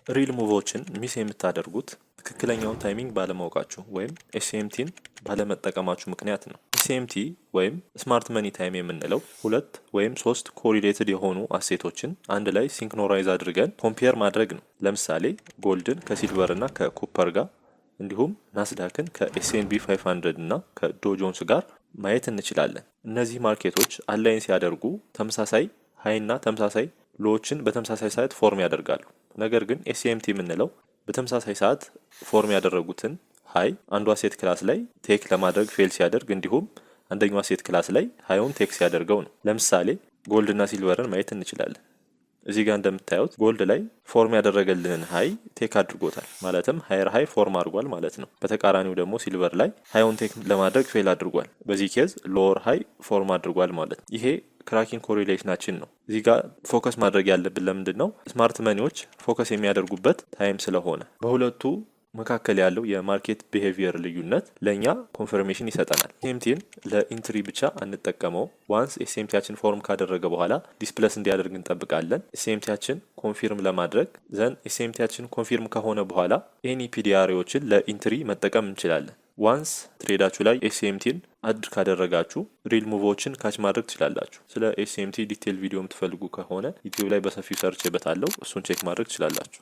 ሪል ሙቮችን ሚስ የምታደርጉት ትክክለኛውን ታይሚንግ ባለማወቃችሁ ወይም ኤስኤምቲን ባለመጠቀማችሁ ምክንያት ነው። ኤስኤምቲ ወይም ስማርት መኒ ታይም የምንለው ሁለት ወይም ሶስት ኮሪሌትድ የሆኑ አሴቶችን አንድ ላይ ሲንክሮናይዝ አድርገን ኮምፔር ማድረግ ነው። ለምሳሌ ጎልድን ከሲልቨር እና ከኮፐር ጋር እንዲሁም ናስዳክን ከኤስኤንቢ 500 እና ከዶ ጆንስ ጋር ማየት እንችላለን። እነዚህ ማርኬቶች አላይን ሲያደርጉ ተመሳሳይ ሃይ እና ተመሳሳይ ሎዎችን በተመሳሳይ ሰዓት ፎርም ያደርጋሉ። ነገር ግን ኤስኤምቲ የምንለው በተመሳሳይ ሰዓት ፎርም ያደረጉትን ሃይ አንዱ አሴት ክላስ ላይ ቴክ ለማድረግ ፌል ሲያደርግ እንዲሁም አንደኛው አሴት ክላስ ላይ ሃይውን ቴክ ሲያደርገው ነው። ለምሳሌ ጎልድ እና ሲልቨርን ማየት እንችላለን። እዚህ ጋር እንደምታዩት ጎልድ ላይ ፎርም ያደረገልንን ሃይ ቴክ አድርጎታል፣ ማለትም ሃየር ሃይ ፎርም አድርጓል ማለት ነው። በተቃራኒው ደግሞ ሲልቨር ላይ ሃይውን ቴክ ለማድረግ ፌል አድርጓል። በዚህ ኬዝ ሎወር ሃይ ፎርም አድርጓል ማለት ነው። ይሄ ክራኪንግ ኮሪሌሽናችን ነው። እዚህ ጋር ፎከስ ማድረግ ያለብን ለምንድን ነው? ስማርት መኒዎች ፎከስ የሚያደርጉበት ታይም ስለሆነ በሁለቱ መካከል ያለው የማርኬት ቢሄቪየር ልዩነት ለኛ ኮንፈርሜሽን ይሰጠናል። ኤስኤምቲን ለኢንትሪ ብቻ አንጠቀመው። ዋንስ ኤስኤምቲያችን ፎርም ካደረገ በኋላ ዲስፕለስ እንዲያደርግ እንጠብቃለን። ኤስኤምቲያችን ኮንፊርም ለማድረግ ዘን ኤስኤምቲያችን ኮንፊርም ከሆነ በኋላ ኤኒ ፒዲአርዎችን ለኢንትሪ መጠቀም እንችላለን። ዋንስ ትሬዳችሁ ላይ ኤስኤምቲን አድ ካደረጋችሁ ሪል ሙቮችን ካች ማድረግ ትችላላችሁ። ስለ ኤስኤምቲ ዲቴል ቪዲዮ የምትፈልጉ ከሆነ ዩቲዩብ ላይ በሰፊው ሰርች በታለው እሱን ቼክ ማድረግ ትችላላችሁ።